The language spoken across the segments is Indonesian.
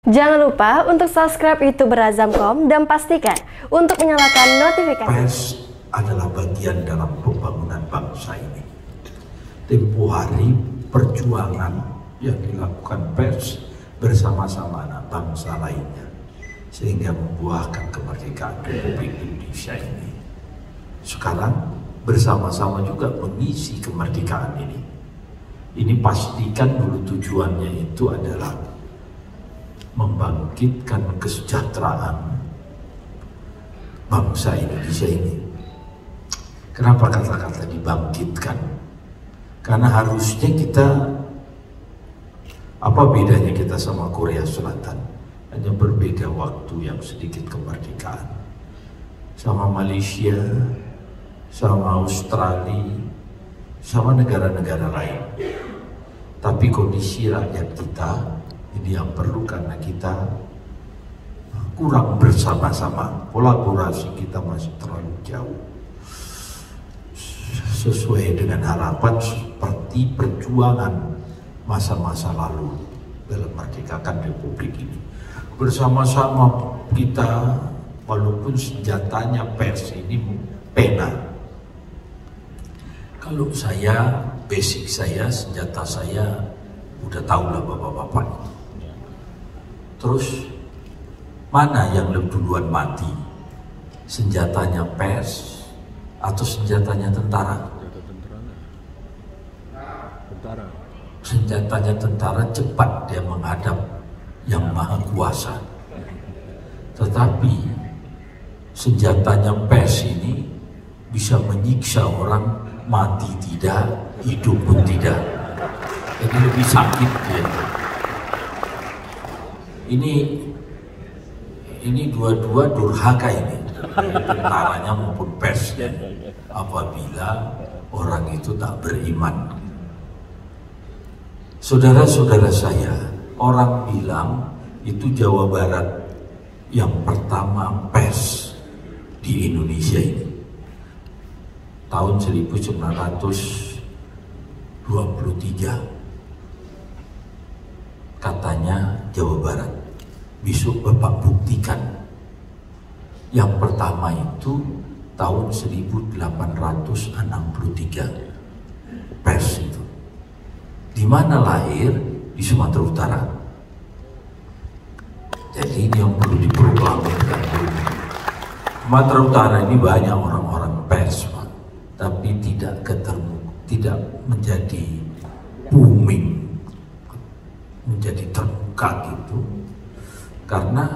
Jangan lupa untuk subscribe YouTube Berazamkom dan pastikan untuk menyalakan notifikasi. Pers adalah bagian dalam pembangunan bangsa ini. Tempo hari perjuangan yang dilakukan pers bersama-sama anak bangsa lainnya sehingga membuahkan kemerdekaan Republik Indonesia ini. Sekarang bersama-sama juga mengisi kemerdekaan ini. Ini pastikan dulu tujuannya itu adalah membangkitkan kesejahteraan bangsa Indonesia ini. Kenapa kata-kata dibangkitkan? Karena harusnya kita, apa bedanya kita sama Korea Selatan? Hanya berbeda waktu yang sedikit kemerdekaan. Sama Malaysia, sama Australia, sama negara-negara lain. Tapi kondisi rakyat kita ini yang perlu, karena kita kurang bersama-sama, kolaborasi kita masih terlalu jauh sesuai dengan harapan seperti perjuangan masa-masa lalu dalam merdekakan Republik ini. Bersama-sama kita, walaupun senjatanya pers ini pena. Kalau saya, basic saya, senjata saya udah tahu lah bapak-bapak. Terus mana yang lebih duluan mati? Senjatanya pers atau senjatanya tentara? Tentara. Senjatanya tentara cepat dia menghadap yang maha kuasa. Tetapi senjatanya pers ini bisa menyiksa orang, mati tidak, hidup pun tidak. Jadi lebih sakit dia. Ini dua-dua durhaka ini, tentaranya maupun persnya, apabila orang itu tak beriman. Saudara-saudara saya, orang bilang itu Jawa Barat yang pertama pers di Indonesia ini. Tahun 1923 katanya Jawa Barat. Besok Bapak buktikan. Yang pertama itu tahun 1863 pers itu. Di mana lahir? Di Sumatera Utara. Jadi ini yang perlu diproklamirkan dulu. Sumatera Utara ini banyak orang-orang pers, Pak, tapi tidak menjadi booming, menjadi terbuka gitu, karena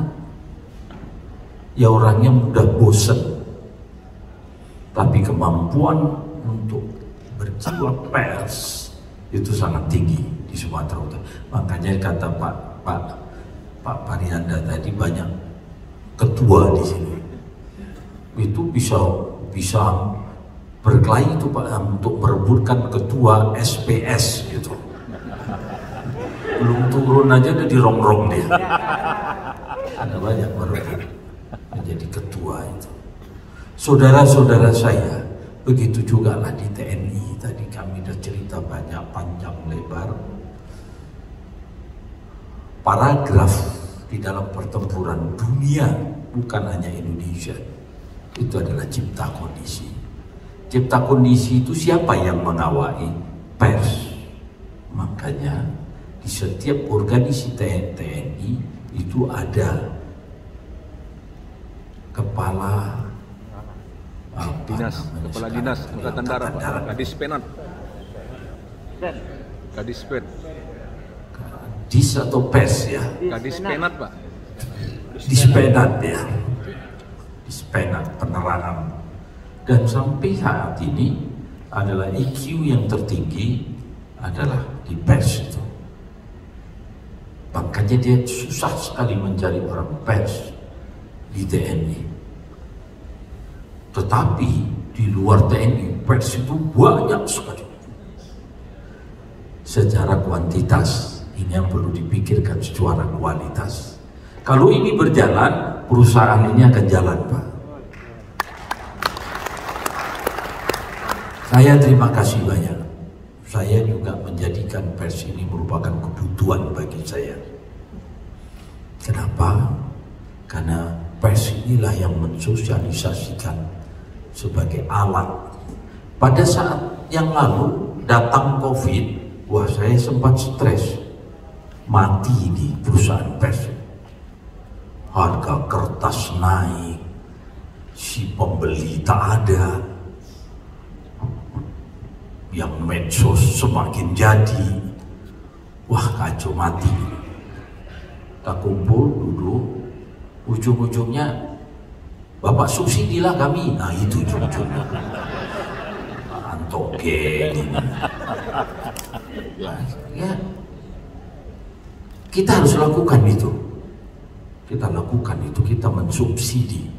ya orangnya mudah bosan, tapi kemampuan untuk berjiwa pers itu sangat tinggi di Sumatera Utara. Makanya kata Pak Parianda tadi, banyak ketua di sini itu bisa berkelahi itu Pak untuk merebutkan ketua SPS gitu. Belum turun aja udah dirongrong dia. Ada banyak merebut menjadi ketua itu. Saudara-saudara saya, begitu juga lah di TNI. Tadi kami sudah cerita banyak, panjang lebar. Paragraf di dalam pertempuran dunia, bukan hanya Indonesia, itu adalah cipta kondisi. Cipta kondisi itu siapa yang mengawali? Pers. Makanya di setiap organisasi TNI itu ada kepala Dinas, kepala dinas Angkatan Darat, Pak. Kadis Penat. Kadis Pen. Dis atau pers ya? Kadis Penat, Pak. Dispenat ya. Dispenat penerangan. Dan sampai saat ini adalah IQ yang tertinggi adalah di pers itu. Makanya dia susah sekali mencari orang pers di TNI. Tetapi di luar TNI, pers itu banyak sekali. Secara kuantitas, ini yang perlu dipikirkan secara kualitas. Kalau ini berjalan, perusahaan ini akan jalan, Pak. Saya terima kasih banyak. Saya juga menjadikan pers ini merupakan kebutuhan bagi saya. Kenapa? Karena pers inilah yang mensosialisasikan sebagai alat. Pada saat yang lalu datang COVID, wah saya sempat stres, mati di perusahaan pers. Harga kertas naik, si pembeli tak ada, yang medsos semakin jadi, wah kacau mati. Kita kumpul duduk, ujung-ujungnya Bapak subsidilah kami, nah itu ujung-ujungnya. Antogen ini. Nah, ya, kita harus lakukan itu. Kita lakukan itu, kita mensubsidi.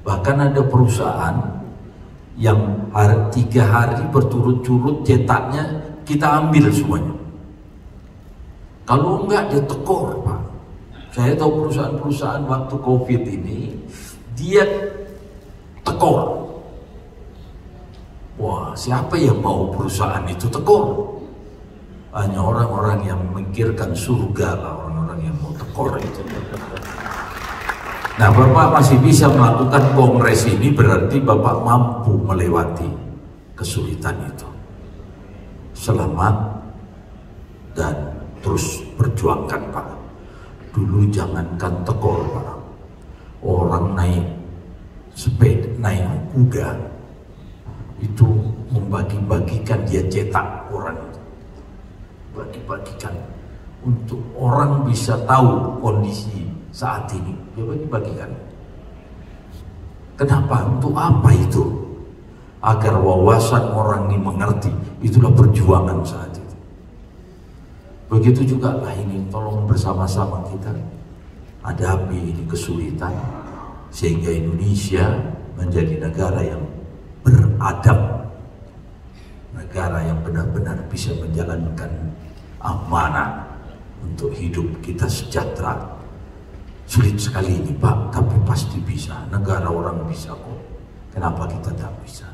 Bahkan ada perusahaan yang 3 hari berturut-turut cetaknya kita ambil semuanya. Kalau enggak dia tekor, Pak. Saya tahu perusahaan-perusahaan waktu COVID ini dia tekor. Wah, siapa yang mau perusahaan itu tekor? Hanya orang-orang yang memikirkan surga lah, orang-orang yang mau tekor itu. Nah, Bapak masih bisa melakukan kongres ini, berarti Bapak mampu melewati kesulitan itu. Selamat dan terus perjuangkan, Pak. Dulu jangankan tekor, Pak. Orang naik sepeda, naik kuda, itu membagi-bagikan, dia cetak orang. Bagi-bagikan untuk orang bisa tahu kondisi saat ini, dia bagi-bagikan. Kenapa? Untuk apa itu? Agar wawasan orang ini mengerti. Itulah perjuangan saat itu. Begitu juga lah ini, tolong bersama-sama kita hadapi ini kesulitan, sehingga Indonesia menjadi negara yang beradab, negara yang benar-benar bisa menjalankan amanah untuk hidup kita sejahtera. Sulit sekali ini, Pak, tapi pasti bisa. Negara orang bisa kok. Kenapa kita tak bisa?